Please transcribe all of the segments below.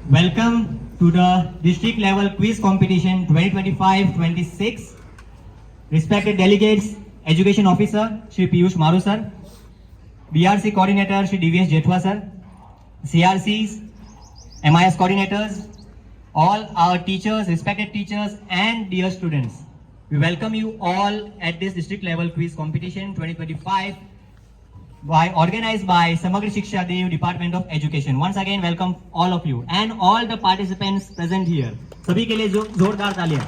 Welcome to the district level quiz competition 2025-26. Respected delegates, Education Officer Shri Piyush Maru sir, BRC Coordinator Shri DVS Jethwa sir, CRCs, MIS coordinators, all our teachers, respected teachers and dear students. We welcome you all at this district level quiz competition 2025 organized by Samagr Shiksha Dev Department of Education. Once again, welcome all of you and all the participants present here. सभी के लिए जोरदार तालियां.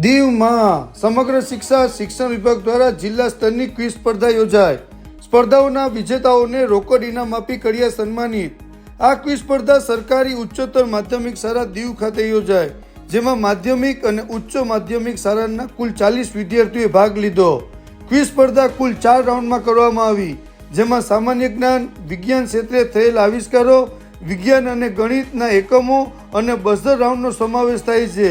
દીવમાં સમગ્ર શિક્ષણ વિભાગ દ્વારા જિલ્લા સ્તરની ક્વિઝ સ્પર્ધા યોજાય. સ્પર્ધાઓના વિજેતાઓને રોકડ ઇનામ આપી કર્યા સન્માનિત. આ ક્વિઝ સ્પર્ધા સરકારી ઉચ્ચતર માધ્યમિક શાળા દીવ ખાતે યોજાય, જેમાં માધ્યમિક અને ઉચ્ચ માધ્યમિક શાળાના કુલ 40 વિદ્યાર્થીઓએ ભાગ લીધો. ક્વિઝ સ્પર્ધા કુલ 4 રાઉન્ડમાં કરવામાં આવી, જેમાં સામાન્ય જ્ઞાન, વિજ્ઞાન ક્ષેત્રે થયેલ આવિષ્કારો, વિજ્ઞાન અને ગણિતના એકમો અને બઝર રાઉન્ડનો સમાવેશ થાય છે.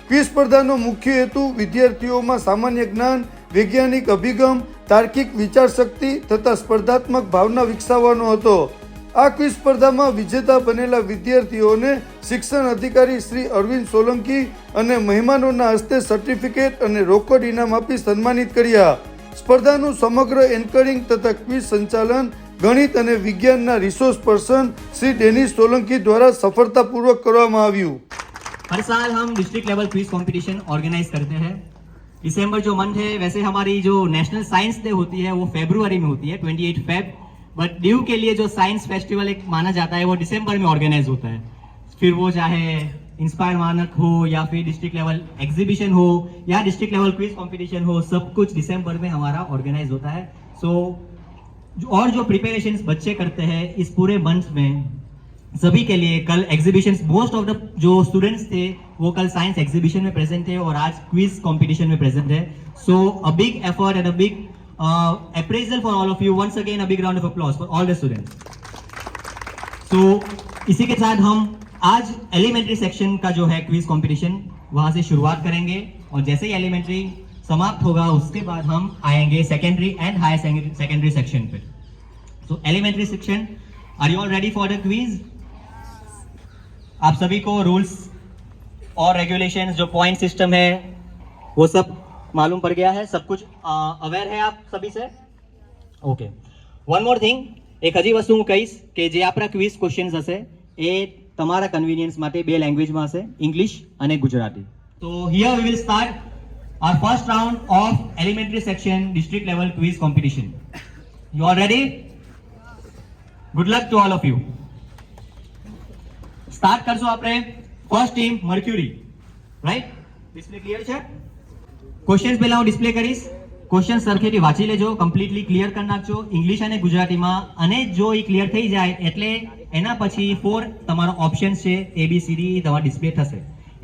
ક્વિઝ સ્પર્ધાનો મુખ્ય હેતુ વિદ્યાર્થીઓમાં સામાન્ય જ્ઞાન, વૈજ્ઞાનિક અભિગમ, તાર્કિક વિચારશક્તિ તથા સ્પર્ધાત્મક ભાવના વિકસાવવાનો હતો. આ ક્વિઝ સ્પર્ધામાં વિજેતા બનેલા વિદ્યાર્થીઓને શિક્ષણ અધિકારી શ્રી અરવિંદ સોલંકી અને મહેમાનોના હસ્તે સર્ટિફિકેટ અને રોકડ ઇનામ આપી સન્માનિત કર્યા. સ્પર્ધાનું સમગ્ર એન્કરિંગ તથા ક્વિઝ સંચાલન ગણિત અને વિજ્ઞાનના resource person Shri Dennis Solanki દ્વારા સફળતાપૂર્વક કરવામાં આવ્યું. हर साल हम district level quiz competition organise करते हैं. दिसंबर जो मंथ है, वैसे हमारी जो नेशनल साइंस डे होती है वो फरवरी में होती है, 28 फेब. बट ड्यू के लिए जो साइंस फेस्टिवल एक माना जाता है वो दिसंबर में ऑर्गेनाइज होता है. फिर वो चाहे इंस्पायर मानक हो या फिर डिस्ट्रिक्ट लेवल एग्जीबिशन हो या डिस्ट्रिक्ट लेवल क्विज कंपटीशन हो, सब कुछ दिसंबर में हमारा ऑर्गेनाइज होता है. और जो प्रिपरेशंस बच्चे करते हैं इस पूरे मंथ में, सभी के लिए कल एग्जीबिशन, मोस्ट ऑफ द जो स्टूडेंट्स थे वो कल साइंस एग्जीबिशन में प्रेजेंट थे और आज क्विज कंपटीशन में प्रेजेंट है. So a big effort and a big appraisal for all of you. Once again a big round of applause for all the students. So इसी के साथ हम आज एलिमेंट्री सेक्शन का जो है क्विज कंपटीशन वहां से शुरुआत करेंगे और जैसे ही एलिमेंट्री समाप्त होगा उसके बाद हम आएंगे secondary and higher secondary section पे. So elementary section, are you all ready for the quiz? आप सभी को रूल्स और रेगुलेशंस, जो पॉइंट सिस्टम है वो सब मालूम पड़ गया है, सब कुछ अवेयर है आप सभी से? ओके. वन मोर थिंग, એક હજી વસ્તુ હું કહીશ કે જે આપણા ક્વિઝ ક્વેશ્ચન્સ હશે એ તમારા કન્વીનિયન્સ માટે બે લેંગ્વેજમાં હશે, ઇંગ્લિશ અને ગુજરાતી. તો here we will start our first round of elementary section district level quiz competition. You all ready? Good luck to all of you. Start કરશું આપણે. First team mercury, right? Display clear છે? Questions પહેલા હું display કરીશ. Question સરખેથી વાંચી લેજો, completely clear કરી નાખજો ઇંગ્લિશ અને ગુજરાતીમાં. અને જો એ ક્લિયર થઈ જાય એટલે એના પછી 4 તમારો ઓપ્શન્સ છે ABCD તમારા ડિસ્પ્લે થશે.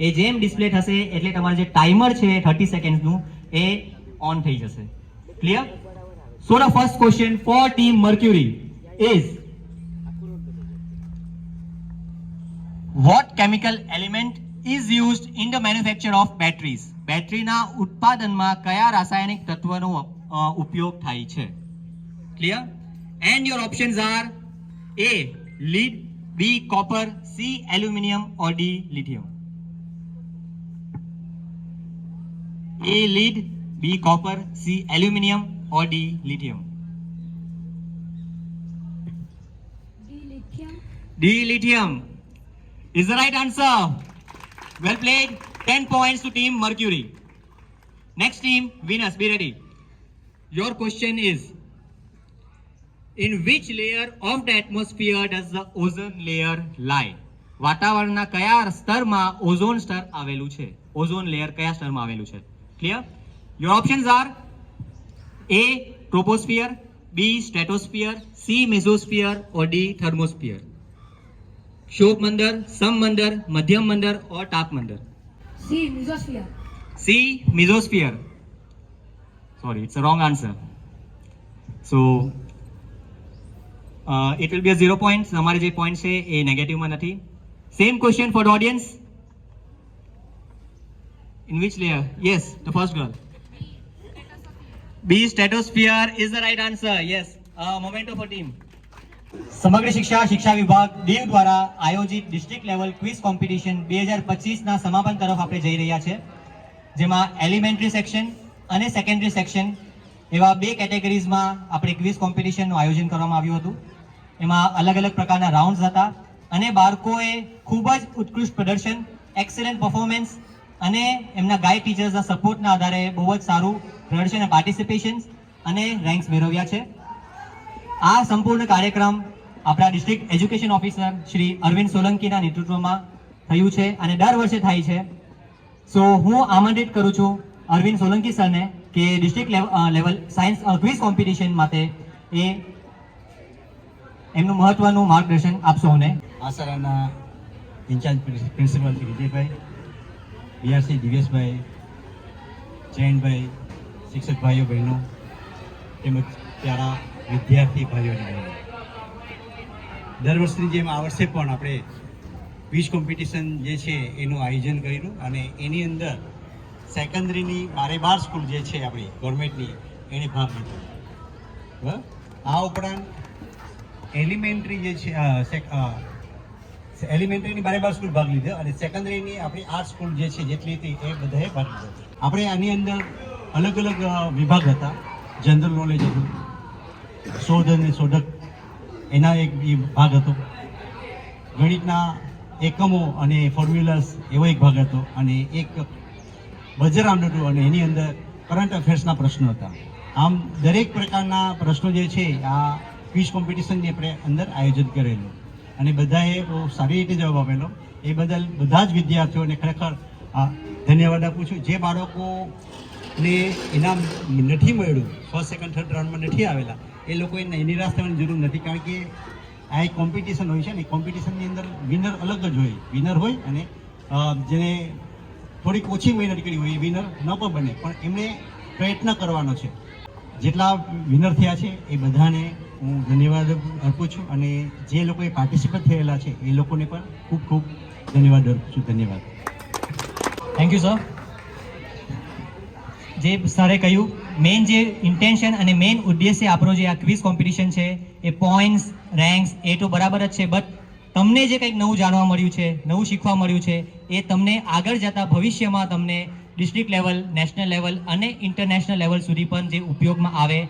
એ જેમ ડિસ્પ્લે થશે એટલે તમારું જે ટાઈમર છે 30 સેકન્ડ્સનું એ ઓન થઈ જશે. Clear? So the first question for team Mercury is, what chemical element is used in the manufacture of batteries? બેટરીના ઉત્પાદનમાં કયા રાસાયણિક તત્વનો ઉપયોગ થાય છે? Clear? And your options R A lead, B copper, C aluminum or D lithium. A lead, B copper, C aluminum or D lithium. D lithium is the right answer. Well played. 10 points to team Mercury. Next team, Venus, be ready. Your question is, in which layer of the atmosphere does the ozone layer lie? વાતાવરણના કયા સ્તરમાં ozone સ્તર આવેલું છે? Ozone layer કયા સ્તરમાં આવેલું છે? Clear? Your options are A troposphere, B stratosphere, C mesosphere or D thermosphere. शोक मंदर, सम मंदर, मध्यम मंदर और ताप मंदर. C mesosphere. C mesosphere. Sorry, it's a wrong answer. So it will be a 0 points. हमारे जो points है ये negative में नहीं. Same question for the audience. In which layer? Yes, the first girl. B stratosphere is the right answer. Yes. Momento for team. સમગ્ર શિક્ષા શિક્ષા વિભાગ દીવ દ્વારા આયોજિત ડિસ્ટ્રિક્ટ લેવલ ક્વિઝ કોમ્પિટિશન 2025ના સમાપન તરફ આપણે જઈ રહ્યા છે, જેમાં એલિમેન્ટરી સેક્શન અને સેકન્ડરી સેક્શન એવા બે કેટેગરીઝમાં આપણે ક્વિઝ કોમ્પિટિશનનું આયોજન કરવામાં આવ્યું હતું. એમાં અલગ અલગ પ્રકારના રાઉન્ડ્સ હતા અને બાળકોએ ખૂબ જ ઉત્કૃષ્ટ પ્રદર્શન, એક્સેલન્ટ પરફોર્મન્સ અને એમના ગાઈડ ટીચર્સના સપોર્ટના આધારે બહુ જ સારું પ્રદર્શન અને પાર્ટિસિપેશન અને રેન્ક્સ મેળવ્યા છે. આ સંપૂર્ણ કાર્યક્રમ આપણા district education officer Shri Arvind સોલંકીના નેતૃત્વમાં થયું છે અને દર વર્ષે થાય છે. સો હું આમંત્રિત કરું છું અરવિંદ સોલંકી સરને કે district level science quiz competition માટે એ એમનું મહત્વનું માર્ગદર્શન આપશો. અને આ શાળાના incharge principal Shri Vijaybhai, BRC Diveshbhai, Jayantbhai, શિક્ષક ભાઈઓ બહેનો તેમજ પ્યારા વિદ્યાર્થી ભાઈઓ અને બહેનો, દર વર્ષની જેમ આ વર્ષે પણ આપણે ક્વિઝ કોમ્પિટિશન જે છે એનું આયોજન કર્યું અને એની અંદર સેકન્ડરીની 12 સ્કૂલ જે છે આપણી ગવર્મેન્ટની એને ભાગ લીધો. બરાબર. આ ઉપરાંત એલિમેન્ટરી જે છે એલિમેન્ટરીની 12 સ્કૂલ ભાગ લીધો અને સેકન્ડરીની આપણી 8 સ્કૂલ જે છે જેટલી હતી એ બધાએ ભાગ લીધો. આપણે આની અંદર અલગ અલગ વિભાગ હતા. જનરલ નોલેજ હતું, શોધ અને શોધક એના એક ભાગ હતો, ગણિતના એકમો અને ફોર્મ્યુલાસ એવો એક ભાગ હતો અને એક બજર રાઉન્ડ હતું અને એની અંદર કરંટ અફેર્સના પ્રશ્નો હતા. આમ દરેક પ્રકારના પ્રશ્નો જે છે આ ક્વિઝ કોમ્પિટિશનની આપણે અંદર આયોજન કરેલું અને બધાએ બહુ સારી રીતે જવાબ આપેલો. એ બદલ બધા જ વિદ્યાર્થીઓને ખરેખર ધન્યવાદ આપું છું. જે બાળકોને ઇનામ નથી મળ્યું, ફર્સ્ટ સેકન્ડ થર્ડ રાઉન્ડમાં નથી આવેલા, એ લોકોએ નિરાશ થવાની જરૂર નથી, કારણ કે આ એક કોમ્પિટિશન હોય છે ને. કોમ્પિટિશનની અંદર વિનર અલગ જ હોય, વિનર હોય અને જેને થોડીક ઓછી મહેનત કરી હોય એ વિનર ન પણ બને, પણ એમણે પ્રયત્ન કરવાનો છે. જેટલા વિનર થયા છે એ બધાને હું ધન્યવાદ અર્પું છું અને જે લોકોએ પાર્ટિસિપેટ થયેલા છે એ લોકોને પણ ખૂબ ખૂબ ધન્યવાદ અર્પું છું. ધન્યવાદ. Thank you sir. જે સરે કહ્યું, મેઇન જે ઇન્ટેન્શન અને મેઇન ઉદ્દેશ્ય આપણો જે આ ક્વિઝ કોમ્પિટિશન છે એ પોઈન્ટ્સ, રેન્ક્સ એ તો બરાબર જ છે, બટ તમને જે કંઈક નવું જાણવા મળ્યું છે, નવું શીખવા મળ્યું છે, એ તમને આગળ જતા ભવિષ્યમાં તમને ડિસ્ટ્રિક્ટ લેવલ, નેશનલ લેવલ અને ઇન્ટરનેશનલ લેવલ સુધી પણ જે ઉપયોગમાં આવે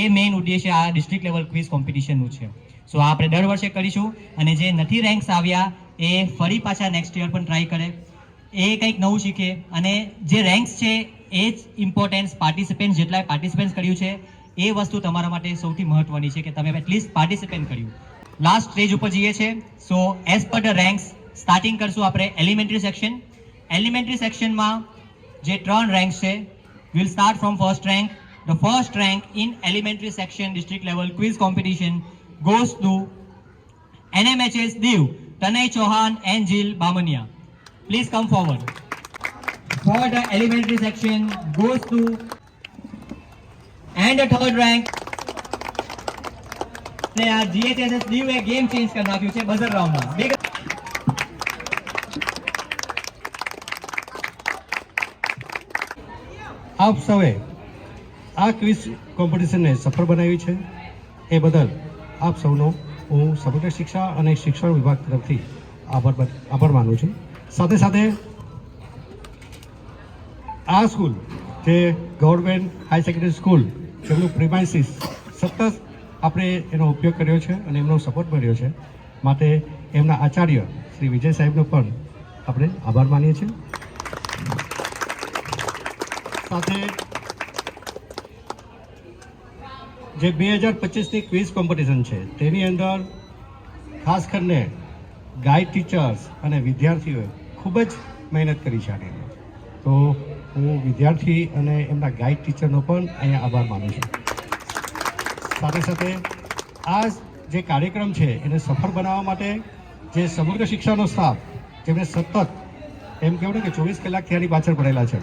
એ મેઇન ઉદ્દેશ્ય આ ડિસ્ટ્રિક્ટ લેવલ ક્વિઝ કોમ્પિટિશનનું છે. સો આપણે દર વર્ષે કરીશું અને જે નથી રેન્ક્સ આવ્યા એ ફરી પાછા નેક્સ્ટ યર પણ ટ્રાય કરે, એ કંઈક નવું શીખે અને જે રેન્ક્સ છે એ જ ઇમ્પોર્ટન્સ પાર્ટિસિપેન્ટ જેટલા પાર્ટિસિપેન્ટ કર્યું છે એ વસ્તુ તમારા માટે સૌથી મહત્વની છે કે તમે એટલીસ્ટ પાર્ટિસિપેન્ટ કર્યું. લાસ્ટ સ્ટેજ ઉપર જઈએ છે. So as per the ranks starting કરશું આપણે એલિમેન્ટરી સેક્શન. એલિમેન્ટરી સેક્શનમાં જે 3 રેન્ક્સ છે, will start from first rank. The first rank in elementary section district level quiz competition goes to NMHS Diu, Tanay Chauhan and Jill Bamania. Please come forward. For the elementary section goes to, and the third rank ને આ GHSS Diu એ game change કરી નાખ્યું છે buzzer રાઉન્ડમાં. આપ સૌએ આ quiz કોમ્પિટિશનને સફળ બનાવી છે એ બદલ આપ સૌનો હું સમગ્ર શિક્ષા અને શિક્ષણ વિભાગ તરફથી આભાર માનું છું. સાથે સાથે આ સ્કૂલ જે ગવર્મેન્ટ હાઈ સેકન્ડરી સ્કૂલ, જેમનું પ્રિમાઇસીસ સતત આપણે એનો ઉપયોગ કર્યો છે અને એમનો સપોર્ટ મળ્યો છે, માટે એમના આચાર્ય શ્રી વિજય સાહેબનો પણ આપણે આભાર માનીએ છીએ. સાથે જે 2025ની ક્વિઝ કોમ્પિટિશન છે તેની અંદર ખાસ કરીને ગાઈડ ટીચર્સ અને વિદ્યાર્થીઓએ ખૂબ જ મહેનત કરી છે આની અંદર. તો હું વિદ્યાર્થી અને એમના ગાઈડ ટીચરનો પણ અહીંયા આભાર માનું છું. સાથે સાથે આ જે કાર્યક્રમ છે એને સફળ બનાવવા માટે જે સમગ્ર શિક્ષાનો સ્ટાફ, જેમણે સતત એમ કહેવાય કે 24 કલાકથી આની પાછળ પડેલા છે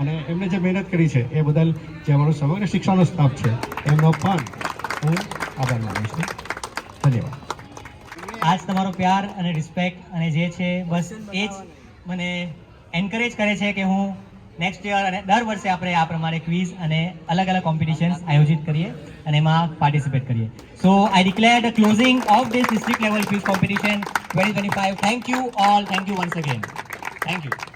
અને એમને જે મહેનત કરી છે એ બદલ જે અમારો સમગ્ર શિક્ષાનો સ્ટાફ છે એમનો પણ હું આભાર માનું છું. ધન્યવાદ. આજ તમારો પ્યાર અને રિસ્પેક્ટ અને જે છે બસ એ જ મને એન્કરેજ કરે છે કે હું નેક્સ્ટ યર અને દર વર્ષે આપણે આ પ્રમાણે ક્વિઝ અને અલગ અલગ કોમ્પિટિશન્સ આયોજિત કરીએ. અને એમાં પાર્ટિસિપેટ કરીએ. So I declare the closing of this district level quiz competition 2025. Thank you all. Thank you once again. Thank you.